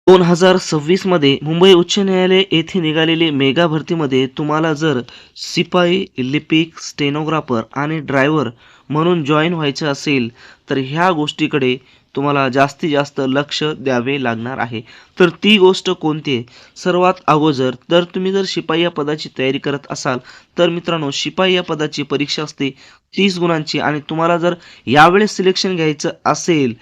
2026 मध्ये मुंबई उच्च न्यायालय येथे निघालेली मेगा भरतीमध्ये तुम्हाला जर शिपाई, लिपिक, स्टेनोग्राफर आणि ड्रायव्हर म्हणून जॉईन व्हायचे असेल तर ह्या गोष्टीकडे तुम्हाला जास्तीत जास्त लक्ष द्यावे लागणार आहे. तर ती गोष्ट कोणती आहे? सर्वात अगोदर तर तुम्ही जर शिपाई या पदाची तयारी करत असाल तर मित्रांनो, शिपाई या पदाची परीक्षा असते 30 गुणांची आणि तुम्हाला जर यावेळेस सिलेक्शन घ्यायचं असेल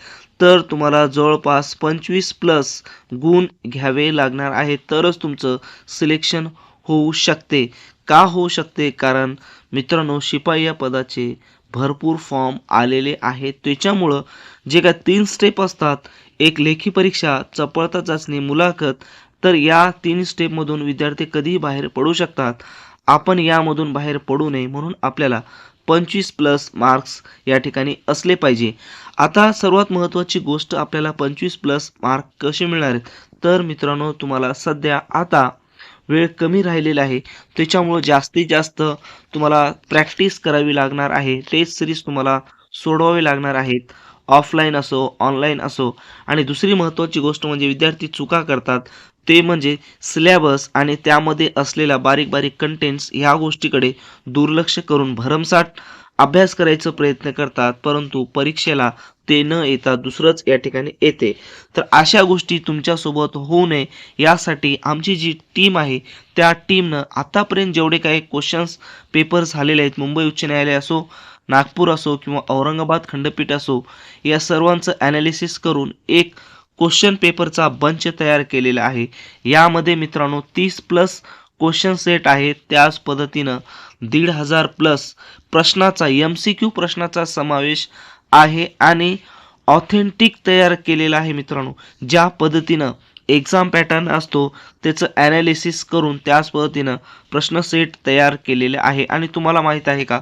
तर तुम्हाला जवळपास 25 प्लस गुण घ्यावे लागणार आहे, तरच तुमचं सिलेक्शन होऊ शकते. का होऊ शकते? कारण मित्रांनो, शिपाई या पदाचे भरपूर फॉर्म आलेले आहेत. त्याच्यामुळं जे काही 3 स्टेप असतात, एक लेखी परीक्षा, चपळता चाचणी, मुलाखत, तर या 3 स्टेपमधून विद्यार्थी कधीही बाहेर पडू शकतात. आपण यामधून बाहेर पडू नये म्हणून आपल्याला 25 प्लस मार्क्स या ठिकाणी असले पाहिजे. आता सर्वात महत्त्वाची गोष्ट, आपल्याला 25 प्लस मार्क कसे मिळणार आहेत? तर मित्रांनो, तुम्हाला सध्या आता वेळ कमी राहिलेला आहे. त्याच्यामुळं जास्तीत जास्त तुम्हाला प्रॅक्टिस करावी लागणार आहे. टेस्ट सीरीज तुम्हाला सोडवावे लागणार आहेत. ऑफलाईन असो, ऑनलाईन असो. आणि दुसरी महत्त्वाची गोष्ट म्हणजे विद्यार्थी चुका करतात. ते म्हणजे सिलॅबस आणि त्यामध्ये असलेल्या बारीक-बारीक कंटेंट्स ह्या गोष्टीकडे दुर्लक्ष करून भरमसाठ अभ्यास करायचा प्रयत्न करतात, परंतु परीक्षेला ते न येता दुसरंच या ठिकाणी येते. तर अशा गोष्टी तुमच्यासोबत होऊ नये यासाठी आमची जी टीम आहे त्या टीमनं आतापर्यंत जेवढे काही क्वेश्चन्स पेपर झालेले आहेत, मुंबई उच्च न्यायालय असो, नागपूर असो किंवा औरंगाबाद खंडपीठ असो, या सर्वांचं ॲनालिसिस करून एक क्वेश्चन पेपरचा बंच तयार केलेला आहे. यामध्ये मित्रांनो 30 प्लस क्वेश्चन सेट आहेत. त्याच पद्धतीनं 1,500 प्लस प्रश्नाचा MCQ प्रश्नाचा समावेश आहे आणि ऑथेंटिक तयार केलेला आहे मित्रांनो. ज्या पद्धतीनं एक्झाम पॅटर्न असतो त्याचं ॲनालिसिस करून त्याच पद्धतीनं प्रश्न सेट तयार केलेले आहे. आणि तुम्हाला माहीत आहे का,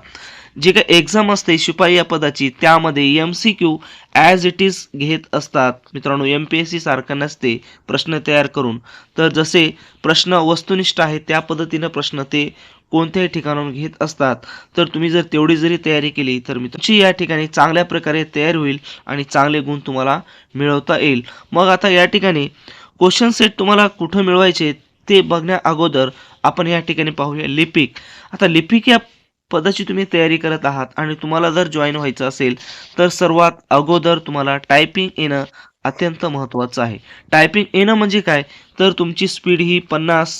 जे काही एक्झाम असते शिपाई या पदाची त्यामध्ये MCQ ॲज इट इज घेत असतात मित्रांनो. MPSC सारखं नसते प्रश्न तयार करून. तर जसे प्रश्न वस्तुनिष्ठ आहेत त्या पद्धतीनं प्रश्न ते कोणत्याही ठिकाणाहून घेत असतात. तर तुम्ही जर तेवढी जरी तयारी केली तर तुमची या ठिकाणी चांगल्या प्रकारे तयारी होईल आणि चांगले गुण तुम्हाला मिळवता येईल. मग आता या ठिकाणी क्वेश्चन सेट तुम्हाला कुठं मिळवायचे ते बघण्या अगोदर आपण या ठिकाणी पाहूया लिपिक. आता लिपिक या पदाची तुम्ही तयारी करत आहात आणि तुम्हाला जर जॉईन व्हायचं असेल तर सर्वात अगोदर तुम्हाला टायपिंग येणं अत्यंत महत्त्वाचं आहे. टायपिंग येणं म्हणजे काय? तर तुमची स्पीड ही 50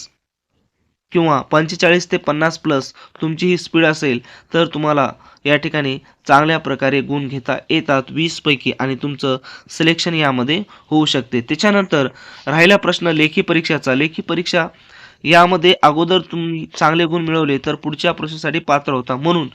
किंवा 45 ते 50 प्लस तुमची ही स्पीड असेल तर तुम्हाला या ठिकाणी चांगल्या प्रकारे गुण घेता येतात 20 पैकी आणि तुमचं सिलेक्शन यामध्ये होऊ शकते. त्याच्यानंतर राहिला प्रश्न लेखी परीक्षाचा. लेखी परीक्षा यामध्ये अगोदर तुम्ही चांगले गुण मिळवले तर पुढच्या प्रोसेससाठी पात्र होता. म्हणून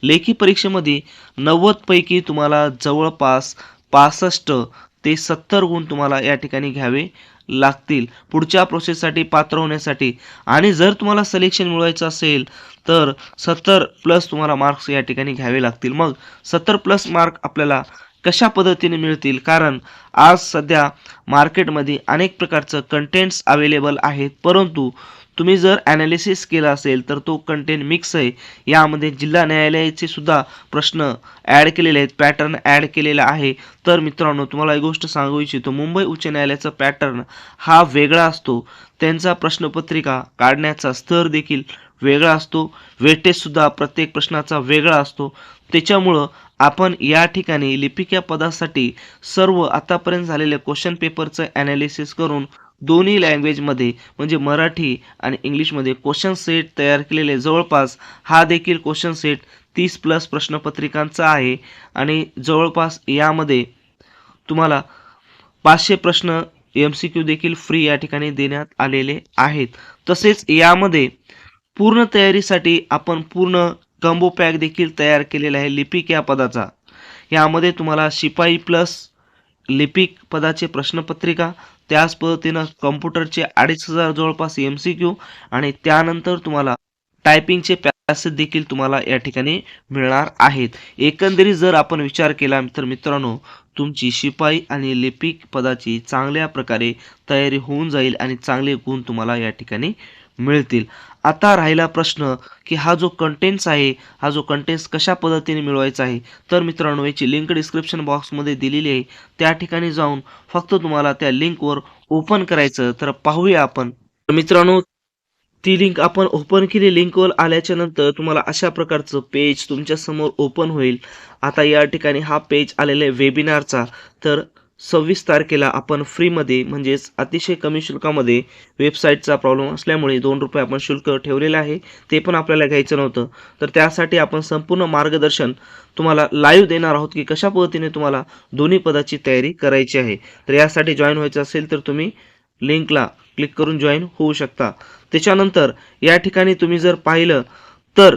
लेखी परीक्षेमध्ये 90 पैकी तुम्हाला जवळपास 65 ते 70 गुण तुम्हाला या ठिकाणी घ्यावे लागतील पुढच्या प्रोसेससाठी पात्र होण्यासाठी. आणि जर तुम्हाला सिलेक्शन मिळवायचं असेल तर 70 प्लस तुम्हाला मार्क्स या ठिकाणी घ्यावे लागतील. मग 70 प्लस मार्क आपल्याला कशा पद्धतीने मिळतील? कारण आज सध्या मार्केटमध्ये अनेक प्रकारचं कंटेंट्स अवेलेबल आहेत, परंतु तुम्ही जर ॲनालिसिस केला असेल तर तो कंटेंट मिक्स आहे. यामध्ये जिल्हा न्यायालयाचे सुद्धा प्रश्न ॲड केलेले आहेत, पॅटर्न ॲड केलेला आहे. तर मित्रांनो, तुम्हाला एक गोष्ट सांगू इच्छितो, मुंबई उच्च न्यायालयाचा पॅटर्न हा वेगळा असतो. त्यांचा प्रश्नपत्रिका काढण्याचा स्तर देखील वेगळा असतो. वेटेजसुद्धा प्रत्येक प्रश्नाचा वेगळा असतो. त्याच्यामुळं आपण या ठिकाणी लिपिक या पदासाठी सर्व आतापर्यंत झालेल्या क्वेश्चन पेपरचं ॲनालिसिस करून दोन्ही लँग्वेजमध्ये म्हणजे मराठी आणि इंग्लिशमध्ये क्वेश्चन सेट तयार केलेले. जवळपास हा देखील क्वेश्चन सेट 30 प्लस प्रश्नपत्रिकांचा आहे आणि जवळपास यामध्ये तुम्हाला 500 प्रश्न MCQ देखील फ्री या ठिकाणी देण्यात आलेले आहेत. तसेच यामध्ये पूर्ण तयारीसाठी आपण पूर्ण कंबो पॅक देखील तयार केलेला आहे लिपिक या पदाचा. यामध्ये तुम्हाला शिपाई प्लस लिपिक पदाचे प्रश्नपत्रिका, त्याच पद्धतीनं कॉम्प्युटरचे 2,500 जवळपास MCQ आणि त्यानंतर तुम्हाला टायपिंगचे पॅसेज देखील तुम्हाला या ठिकाणी मिळणार आहेत. एकंदरीत जर आपण विचार केला तर मित्रांनो, तुमची शिपाई आणि लिपिक पदाची चांगल्या प्रकारे तयारी होऊन जाईल आणि चांगले गुण तुम्हाला या ठिकाणी मिळतील. आता राहिला प्रश्न की हा जो कंटेंट्स आहे, हा जो कंटेंट्स कशा पद्धतीने मिळवायचा आहे. तर मित्रांनो, याची लिंक डिस्क्रिप्शन बॉक्समध्ये दिलेली आहे. त्या ठिकाणी जाऊन फक्त तुम्हाला त्या लिंकवर ओपन करायचं. तर पाहूया आपण. तर मित्रांनो, ती लिंक आपण ओपन केली. लिंकवर आल्याच्या नंतर तुम्हाला अशा प्रकारचं पेज तुमच्या समोर ओपन होईल. आता या ठिकाणी हा पेज आलेला आहे वेबिनारचा. तर 26 तारखेला आपण फ्रीमध्ये म्हणजेच अतिशय कमी शुल्कामध्ये, वेबसाईटचा प्रॉब्लेम असल्यामुळे ₹2 आपण शुल्क ठेवलेलं आहे. ते पण आपल्याला घ्यायचं नव्हतं. तर त्यासाठी आपण संपूर्ण मार्गदर्शन तुम्हाला लाईव्ह देणार आहोत की कशा पद्धतीने तुम्हाला दोन्ही पदाची तयारी करायची आहे. तर यासाठी जॉइन व्हायचं असेल तर तुम्ही लिंकला क्लिक करून जॉइन होऊ शकता. त्याच्यानंतर या ठिकाणी तुम्ही जर पाहिलं तर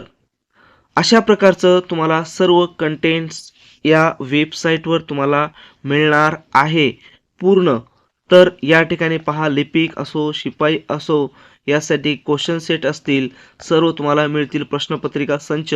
अशा प्रकारचं तुम्हाला सर्व कंटेंट्स या वेबसाईटवर तुम्हाला मिळणार आहे पूर्ण. तर या ठिकाणी पहा, लिपिक असो, शिपाई असो, यासाठी क्वेश्चन सेट असतील, सर्व तुम्हाला मिळतील. प्रश्नपत्रिका संच,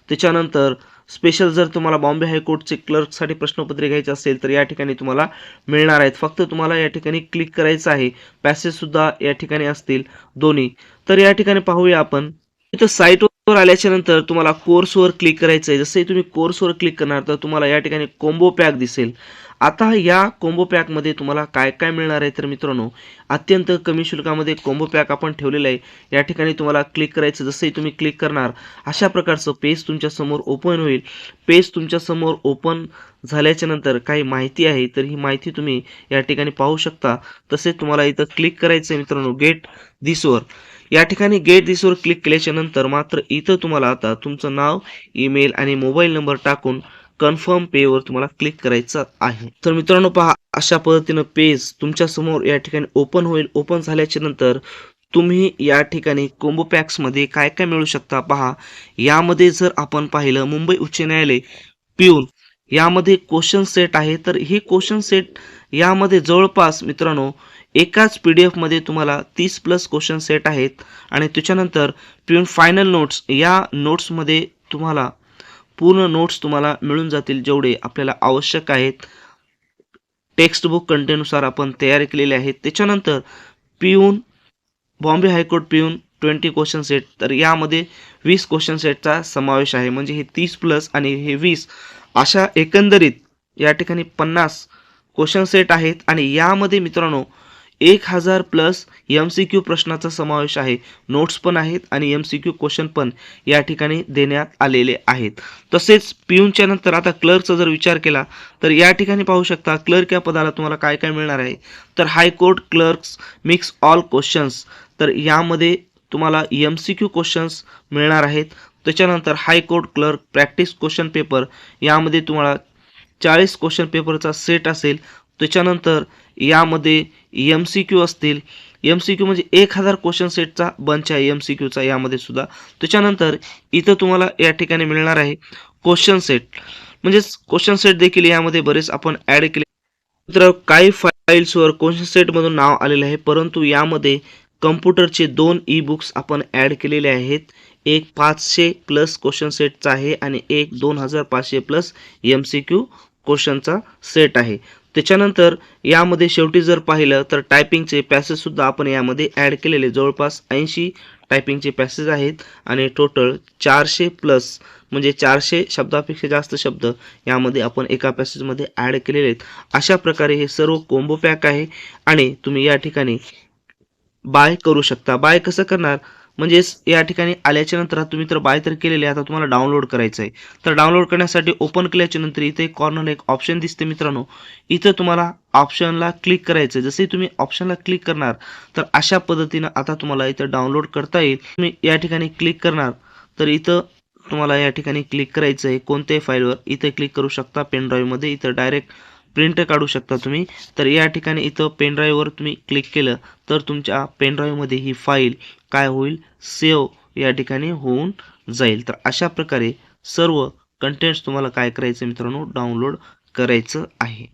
त्याच्यानंतर स्पेशल जर तुम्हाला बॉम्बे हायकोर्टचे क्लर्कसाठी प्रश्नपत्रिका घ्यायची असेल तर या ठिकाणी तुम्हाला मिळणार आहेत. फक्त तुम्हाला या ठिकाणी क्लिक करायचं आहे. पॅसेजसुद्धा या ठिकाणी असतील दोन्ही. तर या ठिकाणी पाहूया आपण. इथं साईटवर आल्याच्या नंतर तुम्हाला कोर्सवर क्लिक करायचं आहे. जसंही तुम्ही कोर्सवर क्लिक करणार तर तुम्हाला या ठिकाणी कोम्बो पॅक दिसेल. आता या कोम्बो पॅकमध्ये तुम्हाला काय काय मिळणार आहे तर मित्रांनो, अत्यंत कमी शुल्कामध्ये कोम्बो पॅक आपण ठेवलेला आहे. या ठिकाणी तुम्हाला क्लिक करायचं. जसंही तुम्ही क्लिक करणार अशा प्रकारचं पेज तुमच्या समोर ओपन होईल. पेज तुमच्या समोर ओपन झाल्याच्या नंतर काही माहिती आहे, तर ही माहिती तुम्ही या ठिकाणी पाहू शकता. तसेच तुम्हाला इथं क्लिक करायचं आहे मित्रांनो, गेट धिसवर. या ठिकाणी गेट धिसवर क्लिक केल्याच्या नंतर मात्र इथं तुम्हाला आता तुमचं नाव, ईमेल आणि मोबाईल नंबर टाकून कन्फर्म पेवर तुम्हाला क्लिक करायचं आहे. तर मित्रांनो पहा, अशा पद्धतीनं पेज तुमच्या समोर या ठिकाणी ओपन होईल. ओपन झाल्याच्या नंतर तुम्ही या ठिकाणी कोम्बो पॅक्समध्ये काय काय मिळू शकता पहा. यामध्ये जर आपण पाहिलं, मुंबई उच्च न्यायालय पिऊन यामध्ये क्वेश्चन सेट आहे. तर ही क्वेश्चन सेट यामध्ये जवळपास मित्रांनो एकाच PDF मध्ये तुम्हाला 30+ क्वेश्चन सेट आहेत. आणि त्याच्यानंतर पिऊन फायनल नोट्स, या नोट्समध्ये तुम्हाला पूर्ण नोट्स तुम्हाला मिळून जातील, जेवढे आपल्याला आवश्यक आहेत. टेक्स्ट बुक कंटेनुसार आपण तयार केलेले आहेत. त्याच्यानंतर पिऊन बॉम्बे हायकोर्ट पिऊन 20 क्वेश्चन सेट, तर यामध्ये 20 क्वेश्चन सेटचा समावेश आहे. म्हणजे हे 30+ आणि हे 20 अशा एकंदरीत या ठिकाणी 50 क्वेश्चन सेट आहेत. आणि यामध्ये मित्रांनो 1000+ MCQ प्रश्नाचा समावेश आहे. नोट्स पण आहेत आणि MCQ क्वेश्चन पण या ठिकाणी देण्यात आलेले आहेत. तसेच पिऊनच्या नंतर आता क्लर्कचा जर विचार केला तर या ठिकाणी पाहू शकता, क्लर्क या पदाला तुम्हाला काय काय मिळणार आहे. तर high court clerks mix all questions, तर यामध्ये तुम्हाला MCQ क्वेश्चन्स मिळणार आहेत. त्याच्यानंतर high court clerk practice question paper, यामध्ये तुम्हाला 40 क्वेश्चन पेपरचा सेट असेल. त्याच्यानंतर यामध्ये MCQ असतील. MCQ म्हणजे 1000 क्वेश्चन सेटचा बंच आहे MCQचा यामध्ये सुद्धा. त्याच्यानंतर इथं तुम्हाला या ठिकाणी मिळणार आहे क्वेश्चन सेट, म्हणजेच क्वेश्चन सेट देखील यामध्ये बरेच आपण ॲड केले. तर काही फाईल्सवर क्वेश्चन सेटमधून नाव आलेले आहे, परंतु यामध्ये कम्प्युटरचे 2 ई-बुक्स आपण ॲड केलेले आहेत. एक 500+ क्वेश्चन सेटचा आहे आणि एक 2500+ MCQ क्वेश्चनचा सेट आहे. त्याच्यानंतर यामध्ये शेवटी जर पाहिलं तर टायपिंगचे पॅसेजसुद्धा आपण यामध्ये ॲड केलेले, जवळपास 80 टायपिंगचे पॅसेज आहेत. आणि टोटल 400+ म्हणजे 400 शब्दापेक्षा जास्त शब्द यामध्ये आपण एका पॅसेजमध्ये ॲड केलेले आहेत. अशा प्रकारे हे सर्व कोम्बो पॅक आहे आणि तुम्ही या ठिकाणी बाय करू शकता. बाय कसं करणार, म्हणजेच या ठिकाणी आल्याच्या नंतर तुम्ही तर बाय तर केलेले, आता तुम्हाला डाउनलोड करायचं आहे. तर डाउनलोड करण्यासाठी ओपन केल्याच्या नंतर इथे कॉर्नरला एक ऑप्शन दिसते मित्रांनो, इथं तुम्हाला ऑप्शनला क्लिक करायचं आहे. जसे तुम्ही ऑप्शनला क्लिक करणार तर अशा पद्धतीनं आता तुम्हाला इथं डाउनलोड करता येईल. तुम्ही या ठिकाणी क्लिक करणार तर इथं तुम्हाला या ठिकाणी क्लिक करायचं आहे कोणत्याही फाईलवर. इथे क्लिक करू शकता पेन ड्राईव्हमध्ये, इथं डायरेक्ट प्रिंट काढू शकता तुम्ही. तर या ठिकाणी इथं पेन ड्राईव्हवर तुम्ही क्लिक केलं तर तुमच्या पेन ड्राईव्हमध्ये ही फाईल काय होईल, सेव्ह या ठिकाणी होऊन जाईल. तर अशा प्रकारे सर्व कंटेंट्स तुम्हाला काय करायचं मित्रांनो, डाउनलोड करायचं आहे.